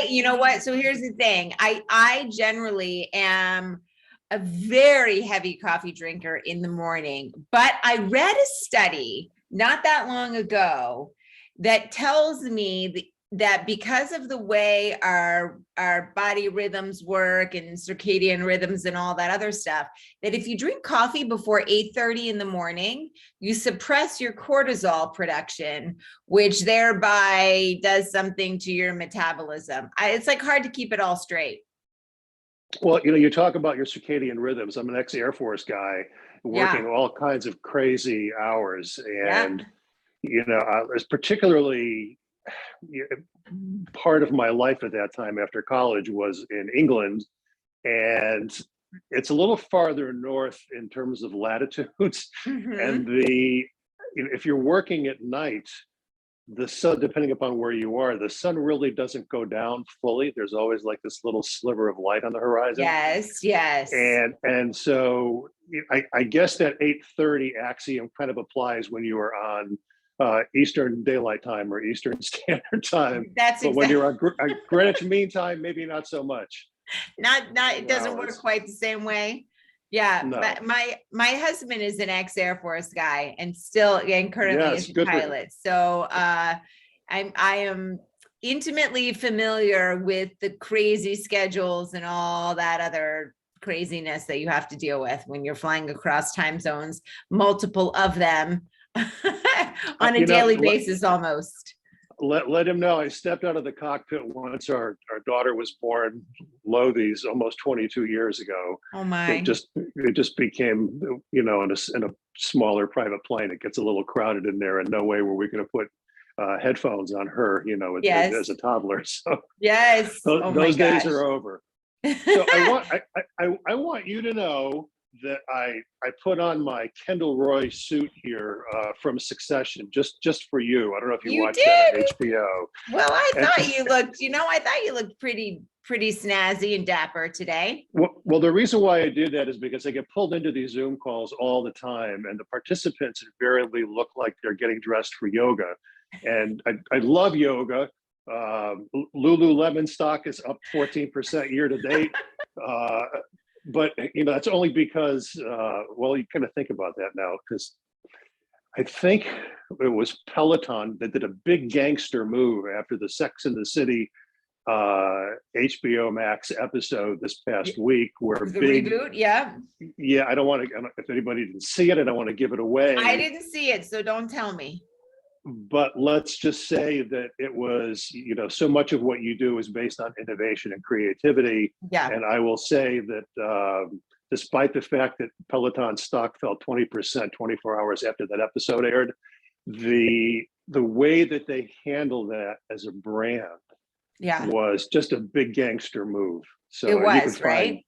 You know what? So here's the thing. I generally am a very heavy coffee drinker in the morning, but I read a study not that long ago that tells me that because of the way our body rhythms work and circadian rhythms and all that other stuff, that if you drink coffee before 8:30 in the morning, you suppress your cortisol production, which thereby does something to your metabolism. It's like hard to keep it all straight. Well, you talk about your circadian rhythms. I'm an ex-Air Force guy working all kinds of crazy hours. And, it's particularly part of my life at that time after college was in England. And it's a little farther north in terms of latitudes. And if you're working at night, the sun, depending upon where you are, the sun really doesn't go down fully. There's always like this little sliver of light on the horizon. Yes. And so I guess that 8:30 axiom kind of applies when you are on Eastern Daylight Time or Eastern Standard Time. But when you're on Greenwich Mean Time, maybe not so much. It doesn't work quite the same way. Yeah, no. But my husband is an ex-Air Force guy and currently is a pilot. So I am intimately familiar with the crazy schedules and all that other craziness that you have to deal with when you're flying across time zones, multiple of them on a daily basis almost. Let him know I stepped out of the cockpit once our daughter was born, these almost 22 years ago. Oh my. It just became, in a smaller private plane, it gets a little crowded in there, and no way were we going to put headphones on her, as a toddler. So yes, those days are over. So I want you to know that I put on my Kendall Roy suit here from Succession just for you. I don't know if you watched that on HBO. Well, I thought you looked pretty snazzy and dapper today. Well, the reason why I did that is because I get pulled into these Zoom calls all the time, and the participants invariably look like they're getting dressed for yoga. And I love yoga. Lululemon stock is up 14% year to date. But that's only because, you kind of think about that now, because I think it was Peloton that did a big gangster move after the Sex and the City HBO Max episode this past week, where the reboot, I don't want to. If anybody didn't see it, I don't want to give it away. I didn't see it, so don't tell me. But let's just say that it was, so much of what you do is based on innovation and creativity. Yeah. And I will say that despite the fact that Peloton stock fell 20% 24 hours after that episode aired, the way that they handled that as a brand was just a big gangster move. So it was, right?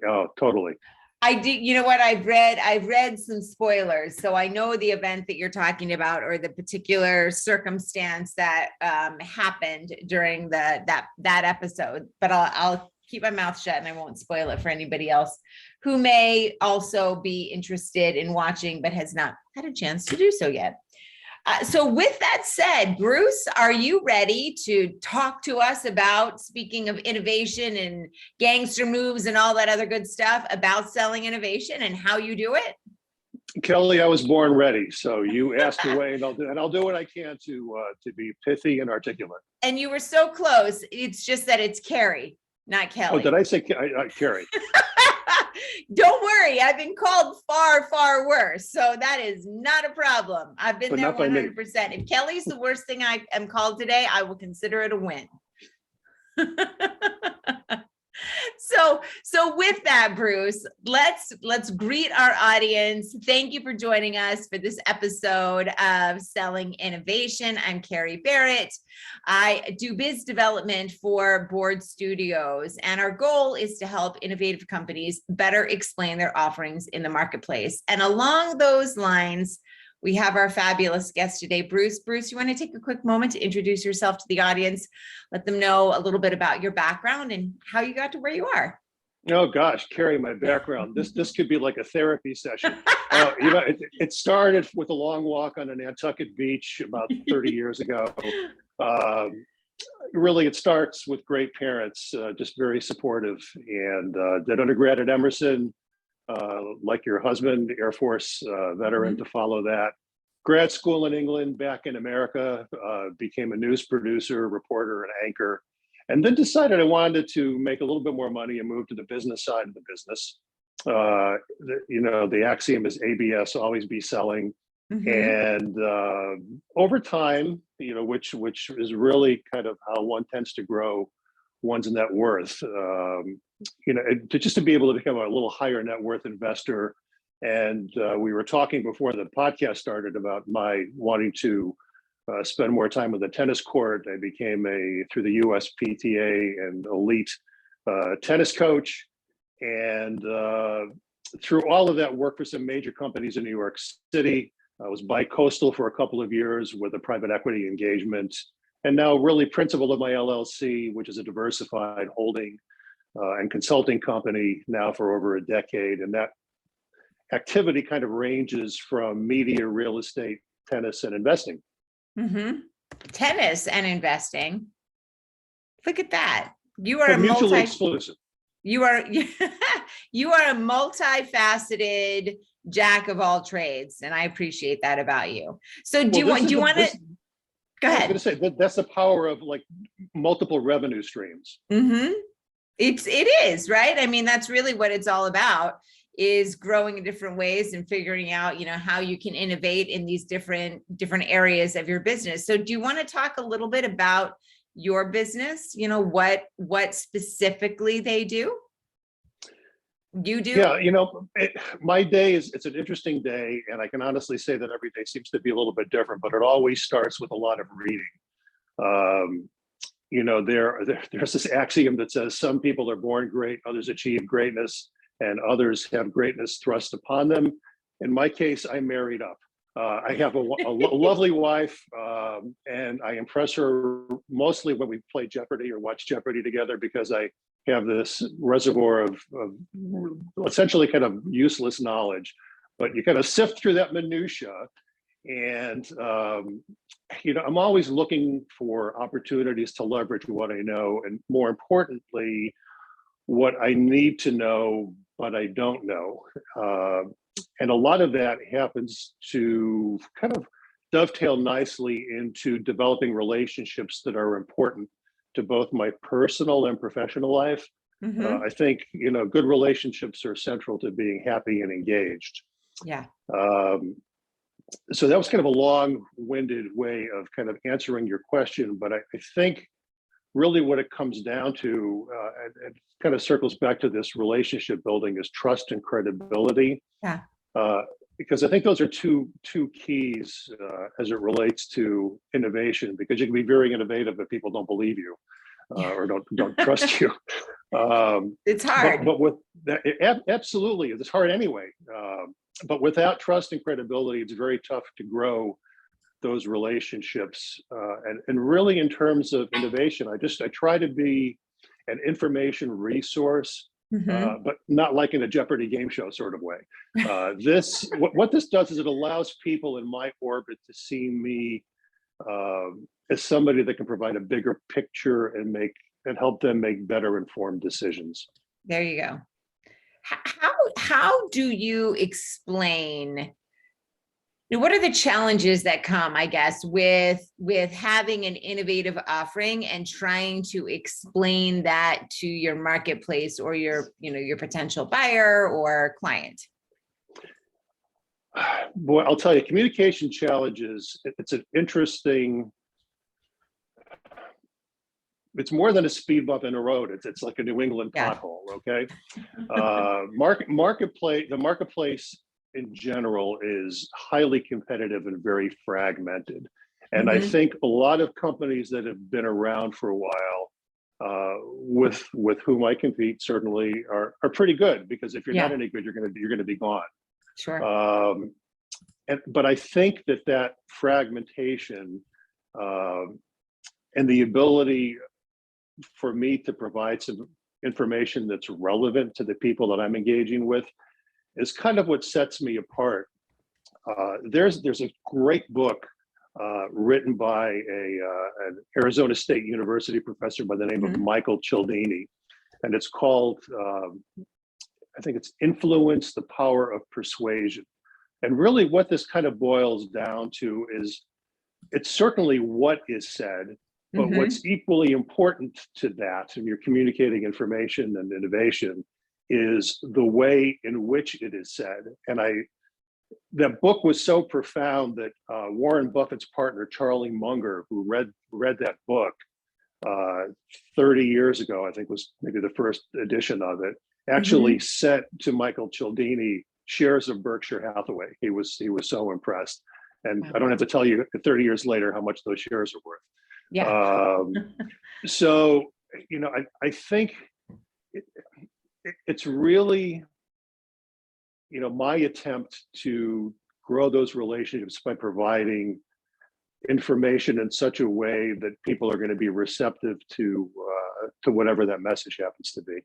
Oh, totally. I did. You know what? I've read some spoilers, so I know the event that you're talking about, or the particular circumstance that happened during that episode. But I'll keep my mouth shut and I won't spoil it for anybody else who may also be interested in watching but has not had a chance to do so yet. So with that said, Bruce, are you ready to talk to us about, speaking of innovation and gangster moves and all that other good stuff, about selling innovation and how you do it? Kelly, I was born ready. So you asked away, and I'll do what I can to be pithy and articulate. And you were so close. It's just that it's Kerry, not Kelly. Oh, did I say Kerry? Don't worry, I've been called far, far worse, so that is not a problem. I've been there 100%. If Kelly's the worst thing I am called today, I will consider it a win. So with that, Bruce, let's greet our audience. Thank you for joining us for this episode of Selling Innovation. I'm Kerry Barrett. I do biz development for Board Studios, and our goal is to help innovative companies better explain their offerings in the marketplace. And along those lines, we have our fabulous guest today, Bruce. Bruce, you want to take a quick moment to introduce yourself to the audience, let them know a little bit about your background and how you got to where you are. Oh gosh, Kerry, my background. This could be like a therapy session. It started with a long walk on a Nantucket beach about 30 years ago. really, it starts with great parents, just very supportive, and did undergrad at Emerson, like your husband, Air Force veteran, Mhm. to follow that. Grad school in England, back in America, became a news producer, reporter, and anchor, and then decided I wanted to make a little bit more money and move to the business side of the business. The axiom is ABS, always be selling. Mhm. And over time, which is really kind of how one tends to grow one's net worth. Just to be able to become a little higher net worth investor. And we were talking before the podcast started about my wanting to spend more time with the tennis court. I became through the USPTA, and elite tennis coach. And through all of that, worked for some major companies in New York City. I was bi-coastal for a couple of years with a private equity engagement, and now really principal of my LLC, which is a diversified holding and consulting company now for over a decade. And that activity kind of ranges from media, real estate, tennis, and investing. Mhm. Tennis and investing. Look at that. You are But a mutually exclusive. you are you are a multifaceted jack of all trades, and I appreciate that about you. So do you want to go I was going ahead? to say that's the power of like multiple revenue streams. Mm-hmm. It is, right? I mean, that's really what it's all about, is growing in different ways and figuring out, how you can innovate in these different areas of your business. So do you want to talk a little bit about your business? What specifically they do? You do? Yeah, my day it's an interesting day, and I can honestly say that every day seems to be a little bit different, but it always starts with a lot of reading. Um, there's this axiom that says some people are born great, others achieve greatness, and others have greatness thrust upon them. In my case, I married up. I have a lovely wife, and I impress her mostly when we play Jeopardy or watch Jeopardy together, because I have this reservoir of essentially kind of useless knowledge. But you kind of sift through that minutia, and I'm always looking for opportunities to leverage what I know, and more importantly, what I need to know but I don't know. And a lot of that happens to kind of dovetail nicely into developing relationships that are important to both my personal and professional life. Mm-hmm. I think good relationships are central to being happy and engaged. Yeah. So that was kind of a long-winded way of kind of answering your question, but I think really what it comes down to, and kind of circles back to this relationship building, is trust and credibility. Yeah. Because I think those are two keys as it relates to innovation, because you can be very innovative if people don't believe you or don't trust you. It's hard. But with that, absolutely, it's hard anyway. But without trust and credibility, it's very tough to grow those relationships. And really, in terms of innovation, I try to be an information resource, Mm-hmm. but not like in a Jeopardy game show sort of way. What this does is it allows people in my orbit to see me as somebody that can provide a bigger picture and help them make better informed decisions. There you go. How do you explain, what are the challenges that come, I guess, with having an innovative offering and trying to explain that to your marketplace or your potential buyer or client? Boy, I'll tell you, communication challenges, it's an interesting, it's more than a speed bump in a road. It's like a New England pothole, okay? The marketplace in general is highly competitive and very fragmented. And I think a lot of companies that have been around for a while, with whom I compete, certainly are pretty good, because if you're not any good, you're gonna be gone. Sure. But I think that fragmentation and the ability for me to provide some information that's relevant to the people that I'm engaging with is kind of what sets me apart. There's a great book written by an Arizona State University professor by the name of Michael Cialdini. And it's called, I think it's Influence, the Power of Persuasion. And really what this kind of boils down to is, it's certainly what is said, but what's equally important to that, and you're communicating information and innovation, is the way in which it is said. And that book was so profound that Warren Buffett's partner, Charlie Munger, who read that book 30 years ago, I think was maybe the first edition of it, actually sent to Michael Cialdini shares of Berkshire Hathaway. He was so impressed. And I don't have to tell you 30 years later how much those shares are worth. Yeah. So, I think it's really, my attempt to grow those relationships by providing information in such a way that people are going to be receptive to whatever that message happens to be.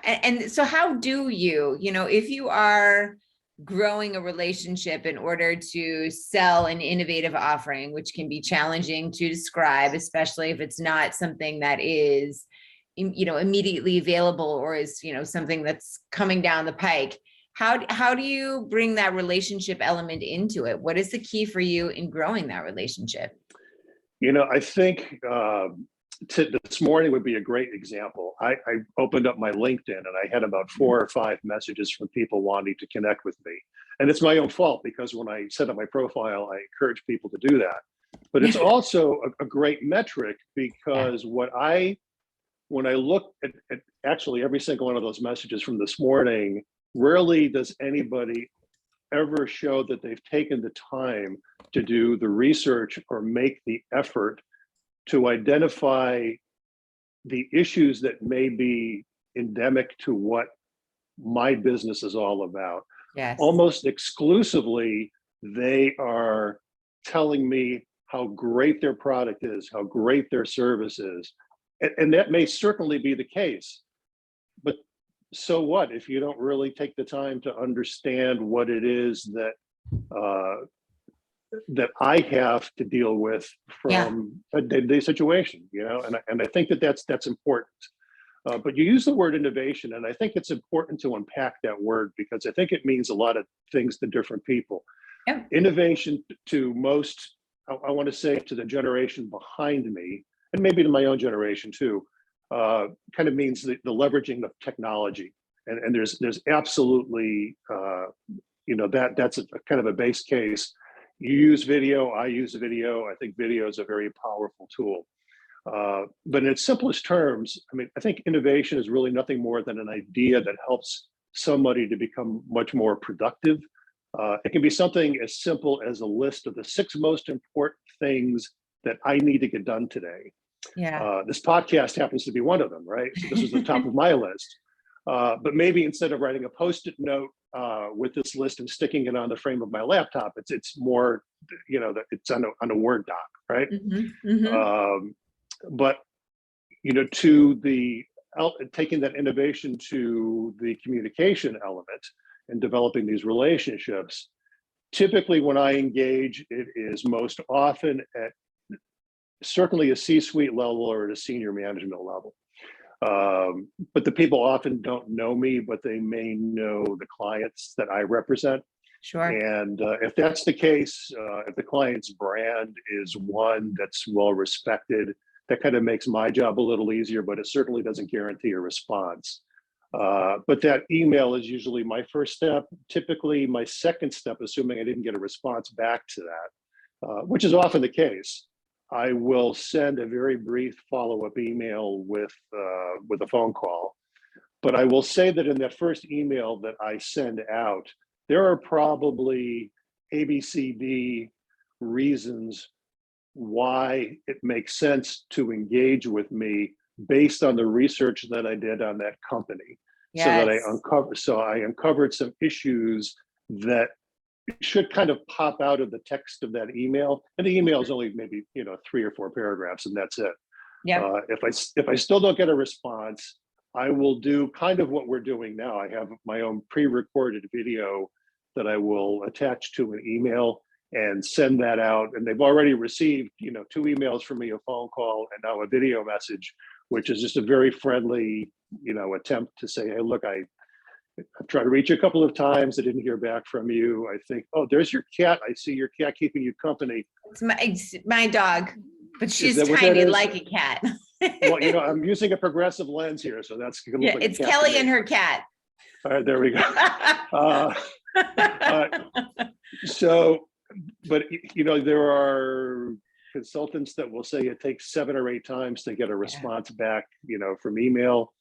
And so how do you, if you are growing a relationship in order to sell an innovative offering, which can be challenging to describe, especially if it's not something that is, immediately available, or is, something that's coming down the pike, how do you bring that relationship element into it? What is the key for you in growing that relationship? I think this morning would be a great example. I opened up my LinkedIn and I had about 4 or 5 messages from people wanting to connect with me. And it's my own fault, because when I set up my profile, I encourage people to do that. But it's also a great metric, because when I look at actually every single one of those messages from this morning, rarely does anybody ever show that they've taken the time to do the research or make the effort to identify the issues that may be endemic to what my business is all about. Yes. Almost exclusively, they are telling me how great their product is, how great their service is. And that may certainly be the case. But so what if you don't really take the time to understand what it is that that I have to deal with from a day-to-day situation, and I think that's important. But you use the word innovation, and I think it's important to unpack that word, because I think it means a lot of things to different people. Yeah. Innovation to most, I want to say, to the generation behind me, and maybe to my own generation too, kind of means the leveraging of technology. And there's absolutely, that's a kind of a base case. You use video, I use video. I think video is a very powerful tool. But in its simplest terms, I think innovation is really nothing more than an idea that helps somebody to become much more productive. It can be something as simple as a list of the 6 most important things that I need to get done today. Yeah. This podcast happens to be one of them, right? So this is the top of my list. But maybe instead of writing a Post-it note with this list and sticking it on the frame of my laptop, it's more, it's on a Word doc, right? But to the taking that innovation to the communication element and developing these relationships, typically when I engage, it is most often at certainly a C-suite level or at a senior management level. But the people often don't know me, but they may know the clients that I represent. Sure. And if that's the case, if the client's brand is one that's well respected, that kind of makes my job a little easier, but it certainly doesn't guarantee a response. But that email is usually my first step. Typically my second step, assuming I didn't get a response back to that, which is often the case, I will send a very brief follow-up email with a phone call. But I will say that in that first email that I send out, there are probably ABCD reasons why it makes sense to engage with me based on the research that I did on that company. Yes. So I uncovered some issues that should kind of pop out of the text of that email. And the email is only maybe 3 or 4 paragraphs, and that's it. Yeah. If I still don't get a response, I will do kind of what we're doing now. I have my own pre-recorded video that I will attach to an email, and send that out. And they've already received, 2 emails from me, a phone call, and now a video message, which is just a very friendly, attempt to say, hey, look, I've tried to reach you a couple of times. I didn't hear back from you. I think, oh, there's your cat. I see your cat keeping you company. It's my dog, but she's that tiny like a cat. Well, I'm using a progressive lens here, so that's gonna look like it's Kelly and her cat. All right, there we go. So, but there are consultants that will say it takes 7 or 8 times to get a response back, from email.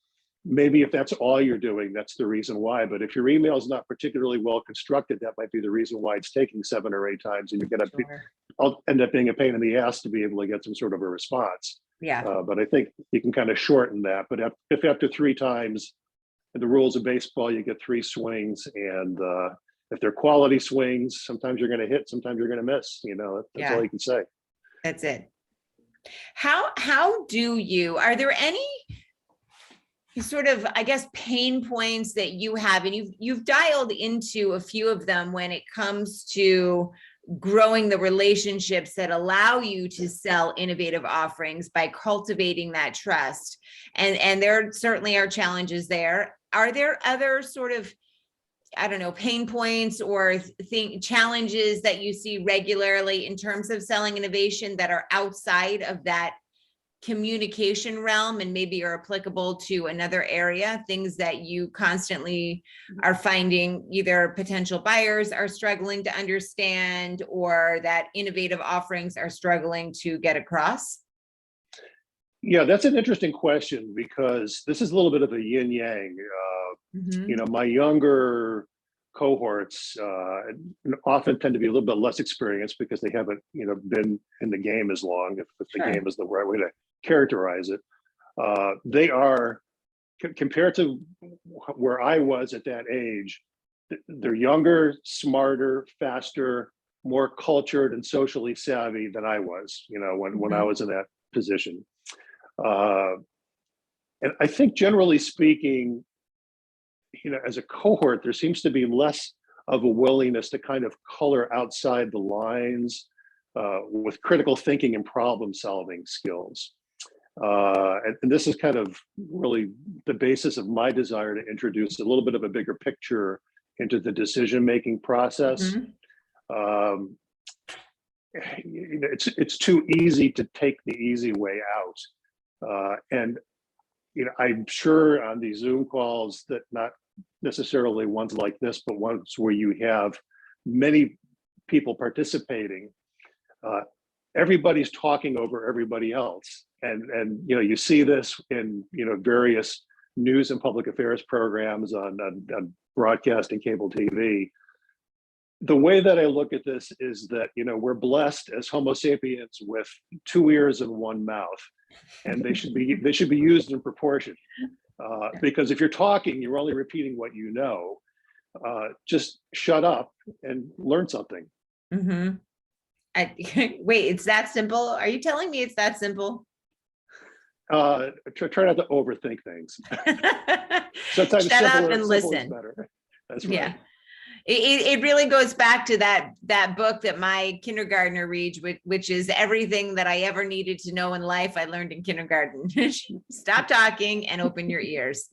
Maybe if that's all you're doing, that's the reason why. But if your email is not particularly well constructed, that might be the reason why it's taking 7 or 8 times, and you're going to end up being a pain in the ass to be able to get some sort of a response. Yeah. But I think you can kind of shorten that. But if after 3 times, in the rules of baseball, you get 3 swings, and if they're quality swings, sometimes you're going to hit, sometimes you're going to miss. That's all you can say. That's it. How do you? Are there any sort of, I guess, pain points that you have, and you've dialed into a few of them when it comes to growing the relationships that allow you to sell innovative offerings by cultivating that trust, and there certainly are challenges there. Are there other sort of, I don't know, pain points or challenges that you see regularly in terms of selling innovation that are outside of that communication realm and maybe are applicable to another area, things that you constantly are finding either potential buyers are struggling to understand or that innovative offerings are struggling to get across? Yeah, that's an interesting question, because this is a little bit of a yin yang. My younger cohorts often tend to be a little bit less experienced because they haven't, been in the game as long, if the game is the right way to characterize it. They are, compared to where I was at that age, they're younger, smarter, faster, more cultured and socially savvy than I was, when I was in that position. And I think generally speaking, as a cohort, there seems to be less of a willingness to kind of color outside the lines with critical thinking and problem solving skills. And this is kind of really the basis of my desire to introduce a little bit of a bigger picture into the decision-making process. It's too easy to take the easy way out. And I'm sure on these Zoom calls, that not necessarily ones like this, but ones where you have many people participating, everybody's talking over everybody else. And you see this in various news and public affairs programs on broadcast and cable TV. The way that I look at this is that we're blessed as Homo sapiens with 2 ears and 1 mouth, and they should be used in proportion. Because if you're talking, you're only repeating what you know. Just shut up and learn something. Wait, it's that simple? Are you telling me it's that simple? Try not to overthink things. Sometimes shut up and listen. Better. That's right. Yeah. It really goes back to that book that my kindergartner reads, which is everything that I ever needed to know in life I learned in kindergarten. Stop talking and open your ears.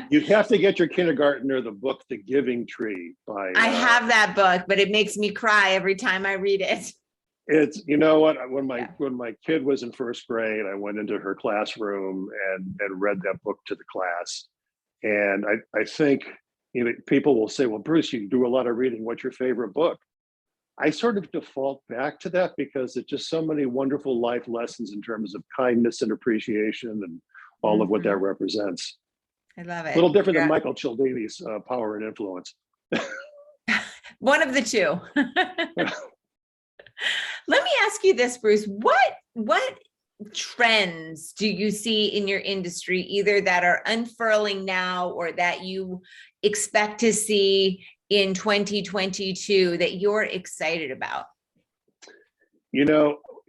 You'd have to get your kindergartner the book The Giving Tree by I have that book, but it makes me cry every time I read it. It's, what, when my kid was in 1st grade, I went into her classroom and read that book to the class. And I think people will say, well, Bruce, you do a lot of reading. What's your favorite book? I sort of default back to that because it's just so many wonderful life lessons in terms of kindness and appreciation and all of what that represents. I love it. A little different than Michael Cialdini's Power and Influence. One of the two. Let me ask you this, Bruce. What trends do you see in your industry, either that are unfurling now or that you expect to see in 2022 that you're excited about?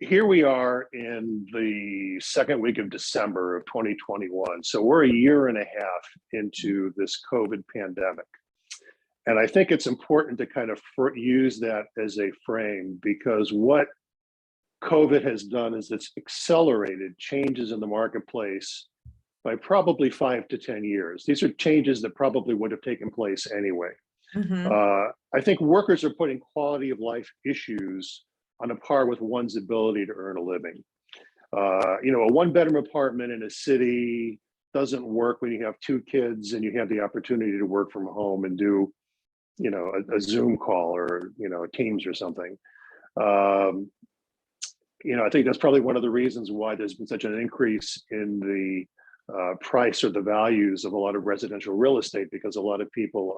Here we are in the 2nd week of December of 2021. So we're a year and a half into this COVID pandemic. And I think it's important to kind of use that as a frame, because what COVID has done is it's accelerated changes in the marketplace by probably 5 to 10 years. These are changes that probably would have taken place anyway. I think workers are putting quality of life issues on a par with one's ability to earn a living. You know, a one-bedroom apartment in a city doesn't work when you have 2 kids and you have the opportunity to work from home and do, you know, a Zoom call or, you know, Teams or something. You know, I think that's probably one of the reasons why there's been such an increase in the price or the values of a lot of residential real estate, because a lot of people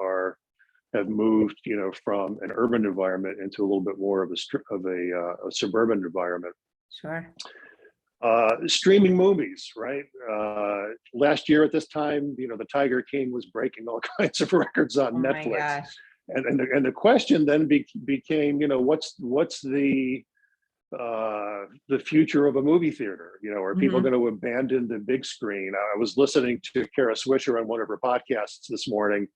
have moved, you know, from an urban environment into a little bit more of a suburban environment. Sure. Streaming movies, right? Last year at this time, you know, the Tiger King was breaking all kinds of records on Netflix. My gosh. And the question then became, you know, what's the future of a movie theater? You know, are people going to abandon the big screen? I was listening to Kara Swisher on one of her podcasts this morning,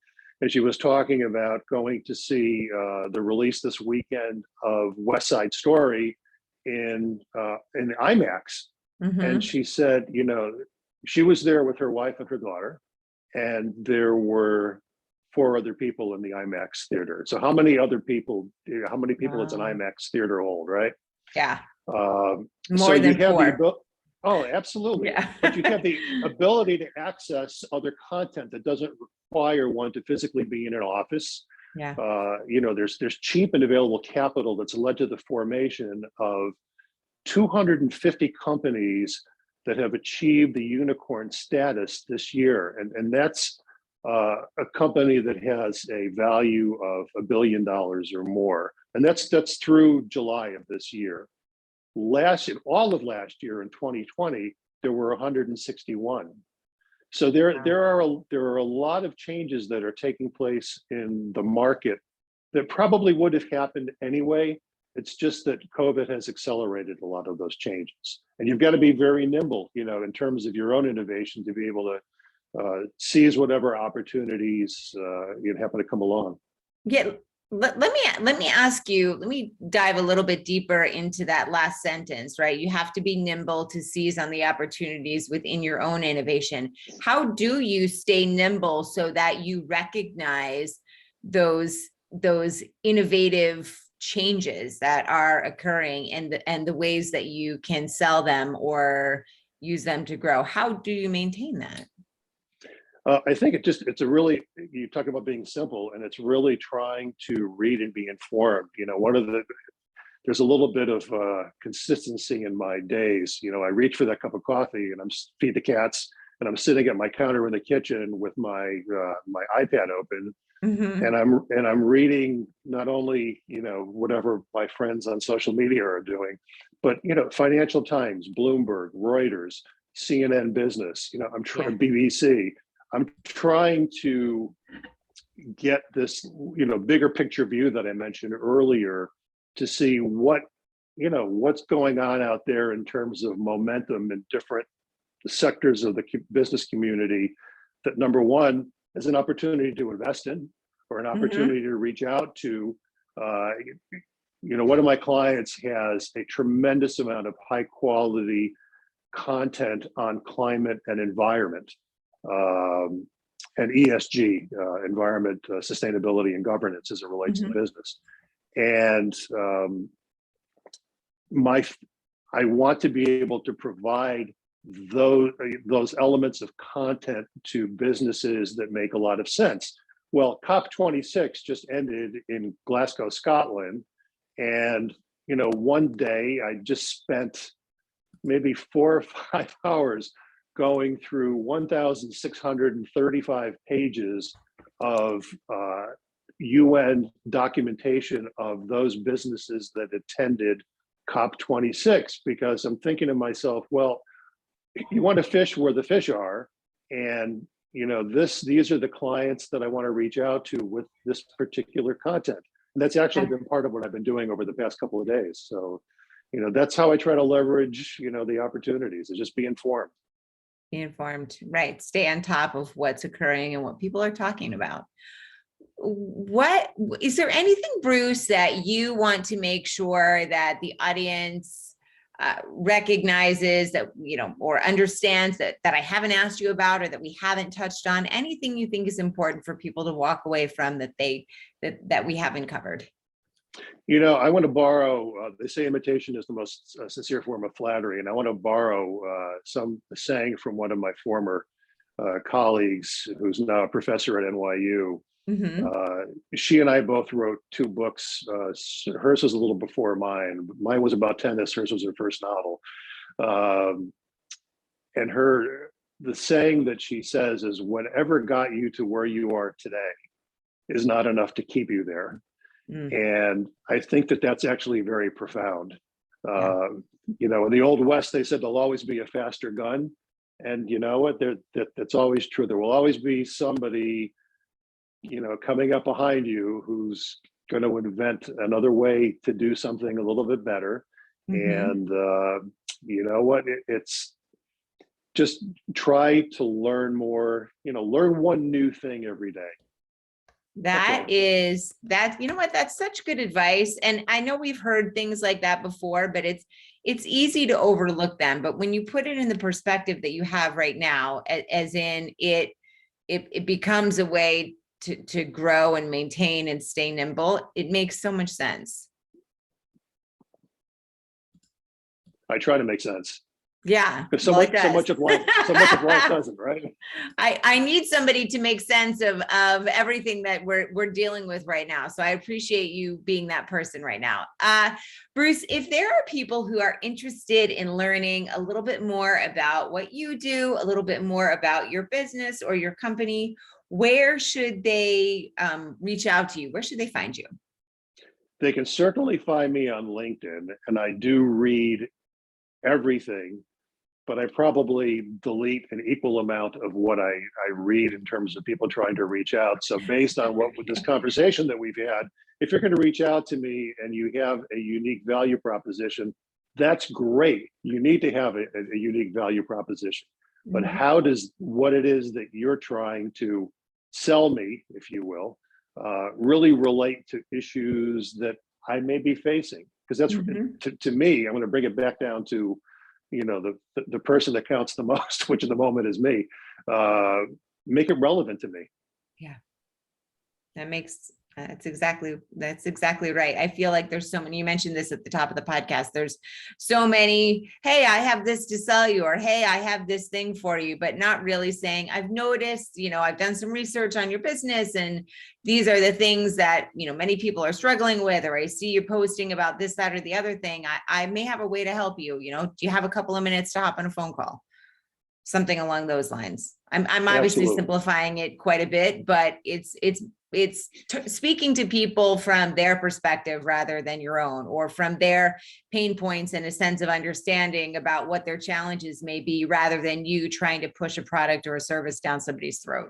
and she was talking about going to see the release this weekend of West Side Story in IMAX. And she said, you know, she was there with her wife and her daughter, and there were 4 other people in the IMAX theater. So how many people does an IMAX theater hold, right? Yeah. More so than 4. Oh, absolutely. Yeah. But you have the ability to access other content that doesn't require one to physically be in an office. Yeah. You know, there's cheap and available capital that's led to the formation of 250 companies that have achieved the unicorn status this year. And that's a company that has a value of $1 billion or more. And that's through July of this year. All of last year in 2020, there were 161. So there are a lot of changes that are taking place in the market that probably would have happened anyway. It's just that COVID has accelerated a lot of those changes. And you've got to be very nimble, you know, in terms of your own innovation to be able to seize whatever opportunities happen to come along. Yeah. Let me ask you, let me dive a little bit deeper into that last sentence, right? You have to be nimble to seize on the opportunities within your own innovation. How do you stay nimble so that you recognize those innovative changes that are occurring and the ways that you can sell them or use them to grow? How do you maintain that? I think you talk about being simple, and it's really trying to read and be informed. You know, there's a little bit of consistency in my days. You know, I reach for that cup of coffee and feed the cats, and I'm sitting at my counter in the kitchen with my iPad open, and I'm reading not only, you know, whatever my friends on social media are doing, but, you know, Financial Times, Bloomberg, Reuters, CNN Business, you know, I'm trying BBC. I'm trying to get this, you know, bigger picture view that I mentioned earlier to see what's going on out there in terms of momentum in different sectors of the business community that, number one, is an opportunity to invest in or an opportunity to reach out to. You know, one of my clients has a tremendous amount of high quality content on climate and environment. And ESG, environment, sustainability, and governance as it relates to business. And I want to be able to provide those elements of content to businesses that make a lot of sense. Well, COP26 just ended in Glasgow, Scotland, and you know, one day I just spent maybe 4 or 5 hours going through 1,635 pages of UN documentation of those businesses that attended COP26, because I'm thinking to myself, well, you want to fish where the fish are, and you know, these are the clients that I want to reach out to with this particular content. And that's actually been part of what I've been doing over the past couple of days. So, you know, that's how I try to leverage, you know, the opportunities, is just be informed. Be informed, right? Stay on top of what's occurring and what people are talking about. what is there anything, Bruce, that you want to make sure that the audience recognizes, that, you know, or understands that I haven't asked you about, or that we haven't touched on? Anything you think is important for people to walk away from that that we haven't covered? You know, I want to borrow, they say imitation is the most sincere form of flattery. And I want to borrow some saying from one of my former colleagues, who's now a professor at NYU. She and I both wrote 2 books. Hers was a little before mine. Mine was about tennis. Hers was her first novel. And the saying that she says is, whatever got you to where you are today is not enough to keep you there. And I think that that's actually very profound. You know, in the Old West, they said there'll always be a faster gun. And you know what, that's always true. There will always be somebody, you know, coming up behind you who's going to invent another way to do something a little bit better. And you know what, it's just try to learn more, you know, learn one new thing every day. You know what, that's such good advice. And I know we've heard things like that before, but it's easy to overlook them. But when you put it in the perspective that you have right now, as in it becomes a way to grow and maintain and stay nimble, it makes so much sense. I try to make sense. Yeah, because so much of life doesn't, right? I need somebody to make sense of everything that we're dealing with right now. So I appreciate you being that person right now. Bruce, if there are people who are interested in learning a little bit more about what you do, a little bit more about your business or your company, where should they reach out to you? Where should they find you? They can certainly find me on LinkedIn, and I do read everything, but I probably delete an equal amount of what I read in terms of people trying to reach out. So based on this conversation that we've had, if you're going to reach out to me and you have a unique value proposition, that's great. You need to have a unique value proposition. But how does what it is that you're trying to sell me, if you will, really relate to issues that I may be facing? Because that's to me, I'm going to bring it back down to, you know, the person that counts the most, which in the moment is me. Make it relevant to me. Yeah, that's exactly right. I feel like there's so many, you mentioned this at the top of the podcast, there's so many, hey, I have this to sell you, or hey, I have this thing for you, but not really saying, I've noticed, you know, I've done some research on your business and these are the things that, you know, many people are struggling with, or I see you posting about this, that, or the other thing. I may have a way to help you. You know, do you have a couple of minutes to hop on a phone call? Something along those lines. I'm obviously simplifying it quite a bit, but it's speaking to people from their perspective rather than your own, or from their pain points and a sense of understanding about what their challenges may be, rather than you trying to push a product or a service down somebody's throat.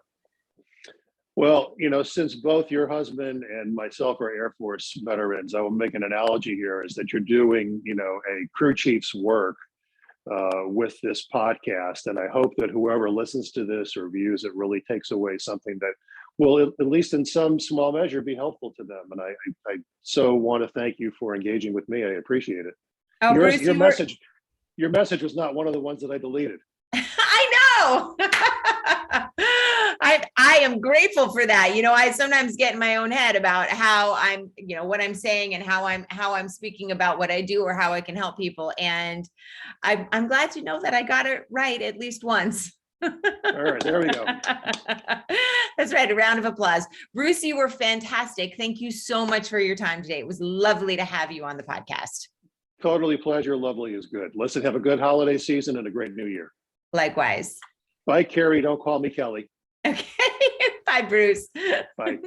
Well, you know, since both your husband and myself are Air Force veterans, I will make an analogy here, is that you're doing, you know, a crew chief's work with this podcast. And I hope that whoever listens to this or views it really takes away something that will, at least in some small measure, be helpful to them. And I so want to thank you for engaging with me. I appreciate it. Oh, Bruce, your message was not one of the ones that I deleted. I know. I am grateful for that. You know, I sometimes get in my own head about how I'm, you know, what I'm saying and how I'm speaking about what I do or how I can help people. And I'm glad to know that I got it right at least once. All right, there we go. That's right. A round of applause. Bruce, you were fantastic. Thank you so much for your time today. It was lovely to have you on the podcast. Totally pleasure. Lovely is good. Listen, have a good holiday season and a great new year. Likewise. Bye, Kerry. Don't call me Kelly. Okay. Bye, Bruce. Bye.